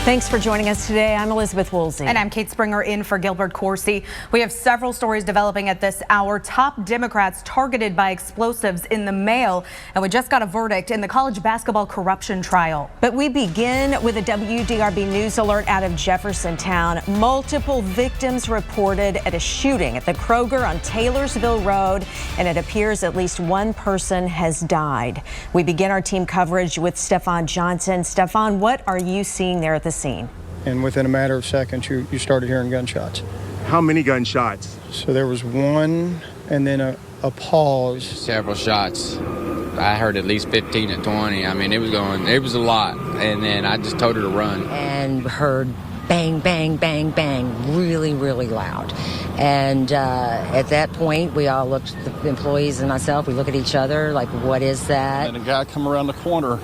Thanks for joining us today. I'm Elizabeth Woolsey. And I'm Kate Springer in for Gilbert Corsi. We have several stories developing at this hour. Top Democrats targeted by explosives in the mail. And we just got a verdict in the college basketball corruption trial. But we begin with a WDRB news alert out of Jeffersontown. Multiple victims reported at a shooting at the Kroger on Taylorsville Road. And it appears at least one person has died. We begin our team coverage with Stefan Johnson. Stefan, what are you seeing there at the scene? And within a matter of seconds, you started hearing gunshots. How many gunshots? So there was one and then a pause. Several shots. I heard at least 15 to 20. I mean, it was a lot. And then I just told her to run. And heard bang, bang, bang, bang, really, really loud. And at that point, we all looked, the employees and myself, we look at each other like, what is that? And a guy come around the corner.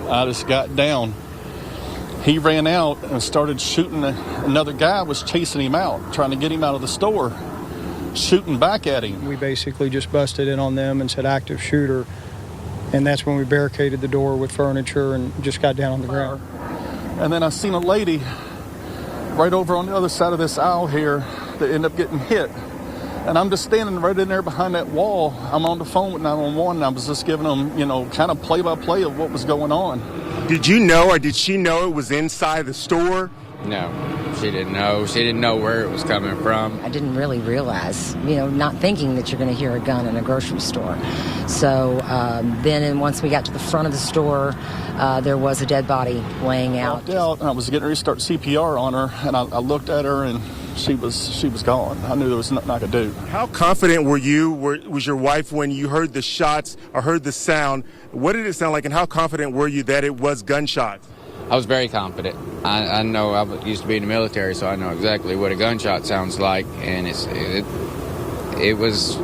I just got down. He ran out and started shooting. Another guy was chasing him out, trying to get him out of the store, shooting back at him. We basically just busted in on them and said active shooter. And that's when we barricaded the door with furniture and just got down on the ground. And then I seen a lady right over on the other side of this aisle here that ended up getting hit. And I'm just standing right in there behind that wall. I'm on the phone with 911 and I was just giving them, kind of play-by-play of what was going on. Did you know or did she know it was inside the store? No, she didn't know. She didn't know where it was coming from. I didn't really realize, not thinking that you're going to hear a gun in a grocery store. So then once we got to the front of the store, there was a dead body laying out. I walked out and I was getting ready to start CPR on her, and I looked at her and she was gone. I knew there was nothing I could do. How confident was your wife when you heard the shots or heard the sound? What did it sound like, and how confident were you that it was gunshots? I was very confident. I know I used to be in the military, so I know exactly what a gunshot sounds like, and it was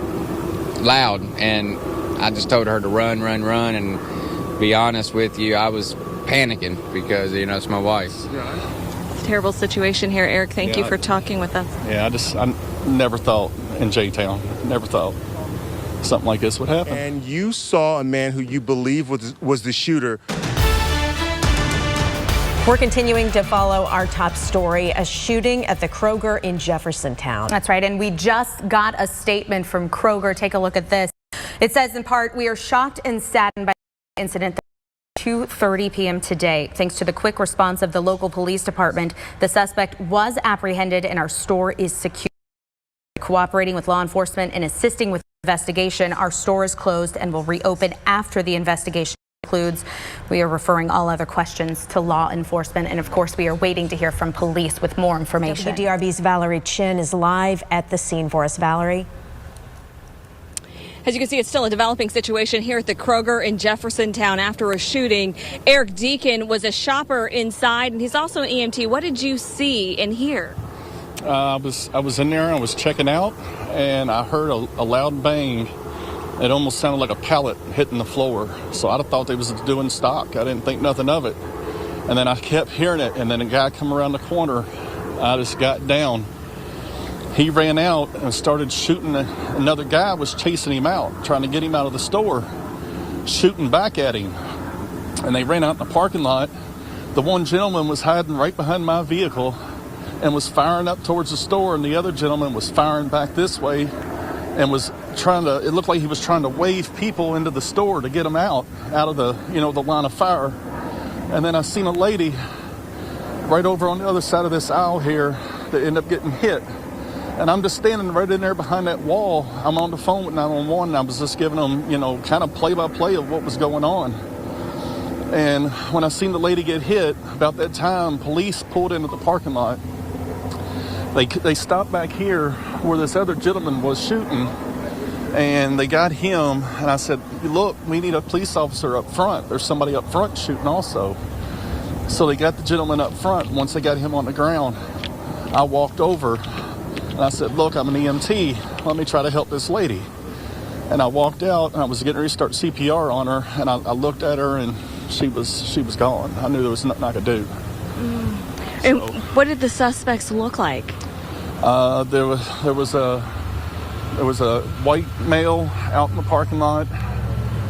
loud, and I just told her to run, and be honest with you, I was panicking because, it's my wife. It's a terrible situation here, Eric. Thank you for talking with us. Yeah, I never thought in J-Town, never thought something like this would happen. And you saw a man who you believe was the shooter. We're continuing to follow our top story, a shooting at the Kroger in Jeffersontown. That's right. And we just got a statement from Kroger. Take a look at this. It says in part, we are shocked and saddened by the incident at 2:30 p.m. today. Thanks to the quick response of the local police department, the suspect was apprehended and our store is secure. Cooperating with law enforcement and assisting with the investigation, our store is closed and will reopen after the investigation concludes. We are referring all other questions to law enforcement, and of course we are waiting to hear from police with more information. WDRB's Valerie Chin is live at the scene for us. Valerie. As you can see, it's still a developing situation here at the Kroger in Jeffersontown after a shooting. Eric Deacon was a shopper inside, and he's also an EMT. What did you see and hear? I was in there and I was checking out, and I heard a loud bang. It almost sounded like a pallet hitting the floor. So I thought they was doing stock. I didn't think nothing of it. And then I kept hearing it, and then a guy come around the corner. I just got down. He ran out and started shooting. Another guy was chasing him out, trying to get him out of the store, shooting back at him. And they ran out in the parking lot. The one gentleman was hiding right behind my vehicle and was firing up towards the store, and the other gentleman was firing back this way and was it looked like he was trying to wave people into the store to get them out of the, the line of fire. And then I seen a lady right over on the other side of this aisle here that ended up getting hit. And I'm just standing right in there behind that wall. I'm on the phone with 911 and I was just giving them, kind of play-by-play of what was going on. And when I seen the lady get hit, about that time, police pulled into the parking lot. They stopped back here where this other gentleman was shooting, and they got him, and I said, look, we need a police officer up front. There's somebody up front shooting also. So they got the gentleman up front. Once they got him on the ground, I walked over, and I said, look, I'm an EMT. Let me try to help this lady. And I walked out, and I was getting ready to start CPR on her, and I looked at her, and she was gone. I knew there was nothing I could do. And what did the suspects look like? There was a white male out in the parking lot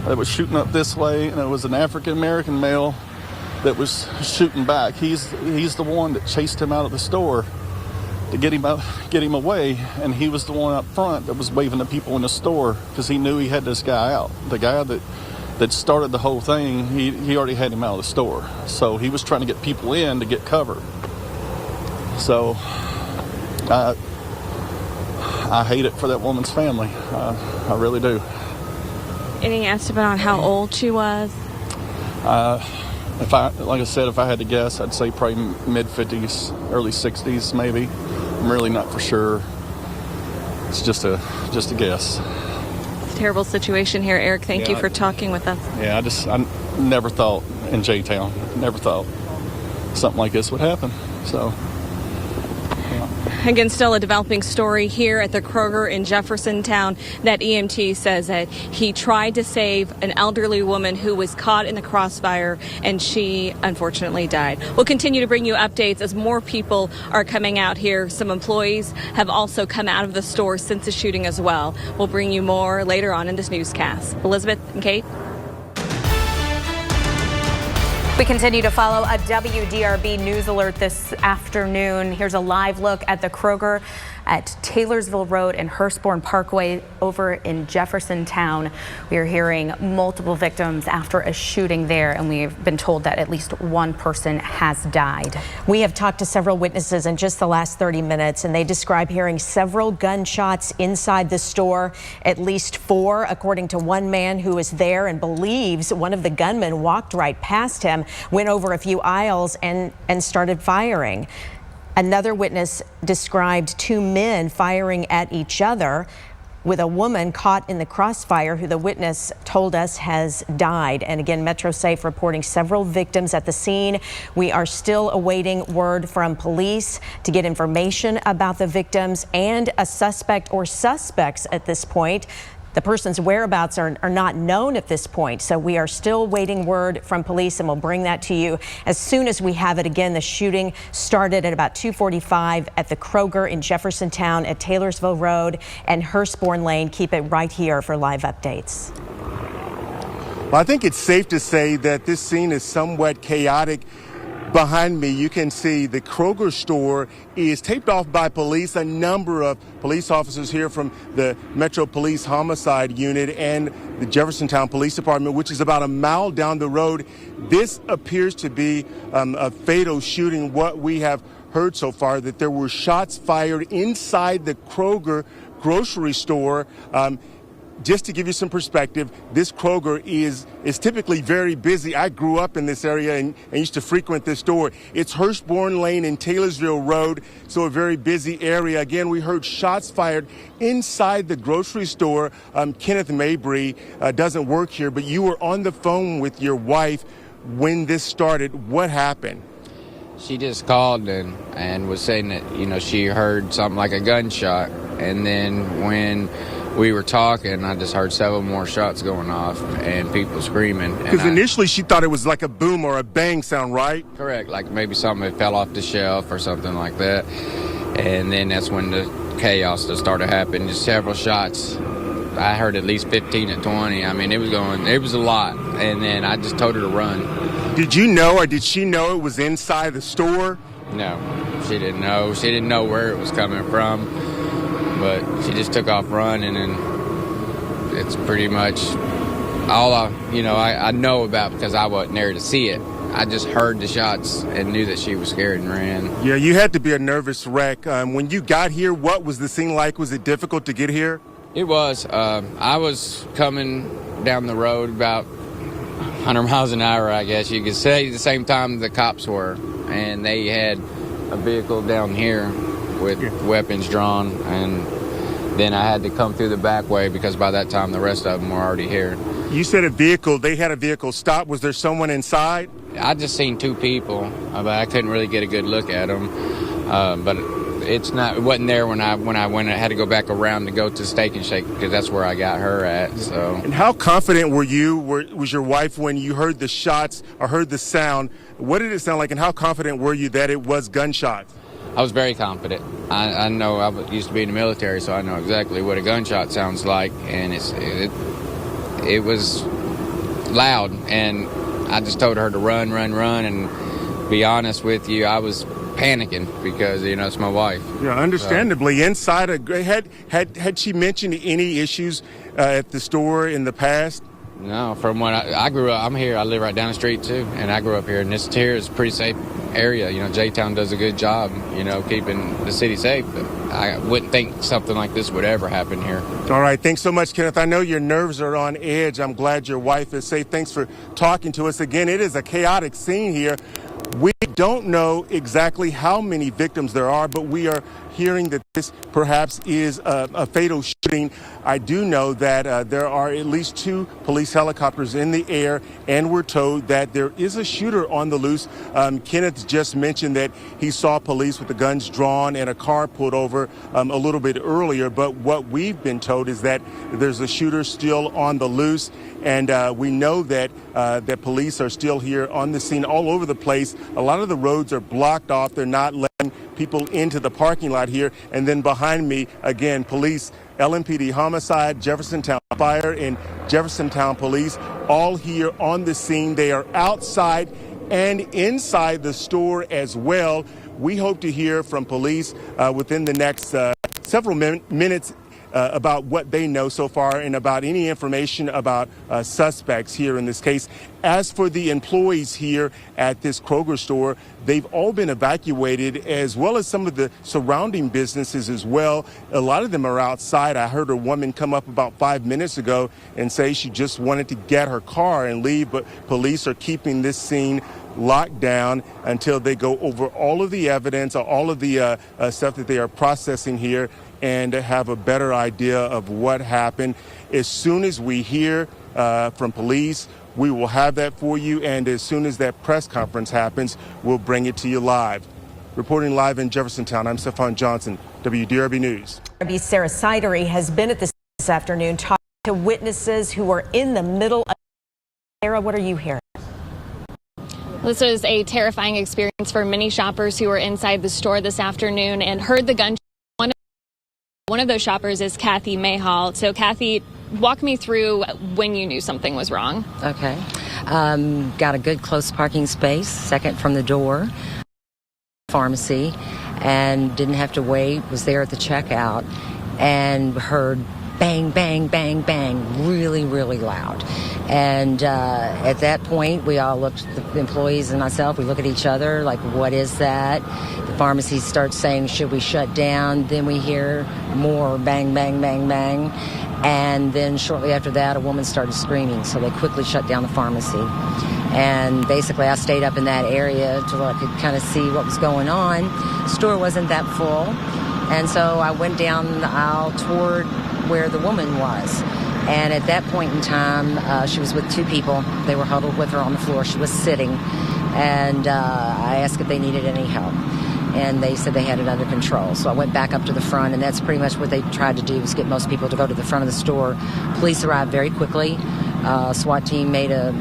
that was shooting up this way, and it was an African American male that was shooting back. He's the one that chased him out of the store to get him away, and he was the one up front that was waving to people in the store because he knew he had this guy out. The guy that started the whole thing, he already had him out of the store. So he was trying to get people in to get cover. So I hate it for that woman's family. I really do. Any estimate on how old she was? If I had to guess, I'd say probably mid-50s, early 60s, maybe. I'm really not for sure. It's just a guess. It's a terrible situation here, Eric. Thank you for talking with us. Yeah, I never thought in J-Town, never thought something like this would happen. So. Again, still a developing story here at the Kroger in Jeffersontown. That EMT says that he tried to save an elderly woman who was caught in the crossfire, and she unfortunately died. We'll continue to bring you updates as more people are coming out here. Some employees have also come out of the store since the shooting as well. We'll bring you more later on in this newscast. Elizabeth and Kate. We continue to follow a WDRB news alert this afternoon. Here's a live look at the Kroger at Taylorsville Road and Hurstbourne Parkway over in Jeffersontown. We are hearing multiple victims after a shooting there, and we've been told that at least one person has died. We have talked to several witnesses in just the last 30 minutes, and they describe hearing several gunshots inside the store, at least 4, according to one man who was there and believes one of the gunmen walked right past him, went over a few aisles and started firing. Another witness described 2 men firing at each other, with a woman caught in the crossfire who the witness told us has died. And again, Metro Safe reporting several victims at the scene. We are still awaiting word from police to get information about the victims and a suspect or suspects at this point. The person's whereabouts are not known at this point, so we are still waiting word from police, and we'll bring that to you as soon as we have it. Again, the shooting started at about 2:45 at the Kroger in Jeffersontown at Taylorsville Road and Hurstbourne Lane. Keep it right here for live updates. Well, I think it's safe to say that this scene is somewhat chaotic. Behind me, you can see the Kroger store is taped off by police. A number of police officers here from the Metro Police Homicide Unit and the Jeffersontown Police Department, which is about a mile down the road. This appears to be a fatal shooting. What we have heard so far, that there were shots fired inside the Kroger grocery store. Just to give you some perspective, this Kroger is typically very busy. I grew up in this area and used to frequent this store. It's Hurstbourne Lane and Taylorsville Road, so a very busy area. Again, we heard shots fired inside the grocery store. Kenneth Mabry doesn't work here, but you were on the phone with your wife when this started. What happened? She just called and was saying that, she heard something like a gunshot. And then when we were talking, I just heard several more shots going off and people screaming. Because initially she thought it was like a boom or a bang sound, right? Correct, like maybe something that fell off the shelf or something like that. And then that's when the chaos just started happening. Just several shots. I heard at least 15 to 20. I mean, it was a lot. And then I just told her to run. Did you know, or did she know it was inside the store? No, she didn't know. She didn't know where it was coming from. But she just took off running, and it's pretty much all I know about, because I wasn't there to see it. I just heard the shots and knew that she was scared and ran. Yeah, you had to be a nervous wreck. When you got here, what was the scene like? Was it difficult to get here? It was. I was coming down the road about 100 miles an hour, I guess you could say, at the same time the cops were. And they had a vehicle down here with weapons drawn, and then I had to come through the back way because by that time the rest of them were already here. You said they had a vehicle stop. Was there someone inside? I just seen 2 people, but I couldn't really get a good look at them. But it wasn't there when I went. I had to go back around to go to Steak and Shake because that's where I got her at. So. And how confident was your wife when you heard the shots or heard the sound? What did it sound like, and how confident were you that it was gunshots? I was very confident. I know I used to be in the military, so I know exactly what a gunshot sounds like, and it was loud, and I just told her to run, and be honest with you, I was panicking because, it's my wife. Yeah, understandably. Inside, had she mentioned any issues at the store in the past? No, from when I grew up, I'm here. I live right down the street too, and I grew up here. And this here is a pretty safe area. J-Town does a good job, keeping the city safe. But I wouldn't think something like this would ever happen here. All right, thanks so much, Kenneth. I know your nerves are on edge. I'm glad your wife is safe. Thanks for talking to us again. It is a chaotic scene here. We don't know exactly how many victims there are, but we are hearing that this perhaps is a fatal shooting. I do know that there are at least 2 police helicopters in the air, and we're told that there is a shooter on the loose. Kenneth just mentioned that he saw police with the guns drawn and a car pulled over a little bit earlier, but what we've been told is that there's a shooter still on the loose, and we know that that police are still here on the scene all over the place. A lot of the roads are blocked off. They're not letting people into the parking lot here. And then behind me, again, police, LMPD homicide, Jeffersontown fire, and Jeffersontown police all here on the scene. They are outside and inside the store as well. We hope to hear from police within the next several minutes about what they know so far and about any information about suspects here in this case. As for the employees here at this Kroger store, they've all been evacuated, as well as some of the surrounding businesses as well. A lot of them are outside. I heard a woman come up about 5 minutes ago and say she just wanted to get her car and leave, but police are keeping this scene locked down until they go over all of the evidence, all of the stuff that they are processing here, and have a better idea of what happened. As soon as we hear from police, we will have that for you, and as soon as that press conference happens, we'll bring it to you live. Reporting live in Jeffersontown, I'm Stephon Johnson, WDRB News. Sarah Sidery has been at this afternoon talking to witnesses who are in the middle of. Sarah, what are you hearing? This was a terrifying experience for many shoppers who were inside the store this afternoon and heard the gunshot. One of those shoppers is Kathy Mayhall. So, Kathy, walk me through when you knew something was wrong. Okay. Got a good close parking space, second from the door, pharmacy, and didn't have to wait, was there at the checkout, and heard bang, bang, bang, bang, really, really loud. And at that point, we all looked, the employees and myself, we look at each other like, what is that? The pharmacy starts saying, should we shut down? Then we hear more bang, bang, bang, bang. And then shortly after that, a woman started screaming. So they quickly shut down the pharmacy. And basically, I stayed up in that area until I could kind of see what was going on. The store wasn't that full. And so I went down the aisle toward where the woman was. And at that point in time, she was with 2 people. They were huddled with her on the floor. She was sitting. And I asked if they needed any help. And they said they had it under control. So I went back up to the front, and that's pretty much what they tried to do, was get most people to go to the front of the store. Police arrived very quickly. SWAT team made a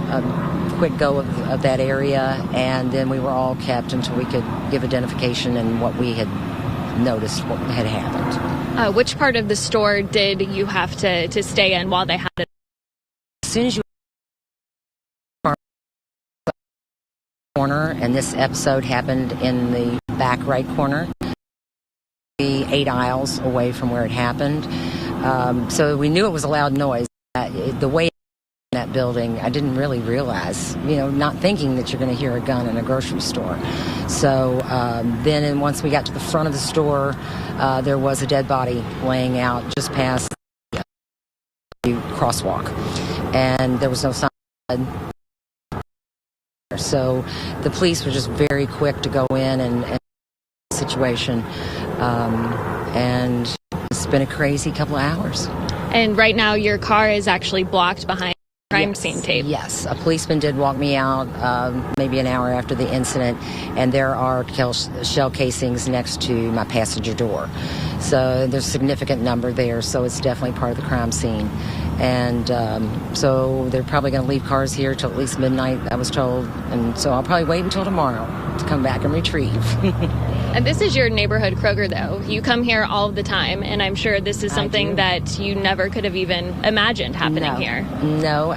quick go of that area, and then we were all kept until we could give identification and what we had noticed what had happened. Which part of the store did you have to stay in while they had it? As soon as you corner, and this episode happened in the back right corner, 8 aisles away from where it happened. So we knew it was a loud noise. The way in that building, I didn't really realize, not thinking that you're going to hear a gun in a grocery store. So then once we got to the front of the store, there was a dead body laying out just past the crosswalk. And there was no sign. So the police were just very quick to go in and situation. And it's been a crazy couple of hours. And right now your car is actually blocked behind crime scene tape. Yes, a policeman did walk me out maybe an hour after the incident, and there are shell casings next to my passenger door. So there's a significant number there, so it's definitely part of the crime scene. And so they're probably going to leave cars here till at least midnight, I was told. And so I'll probably wait until tomorrow to come back and retrieve. And this is your neighborhood Kroger, though. You come here all the time, and I'm sure this is something that you never could have even imagined happening here. No,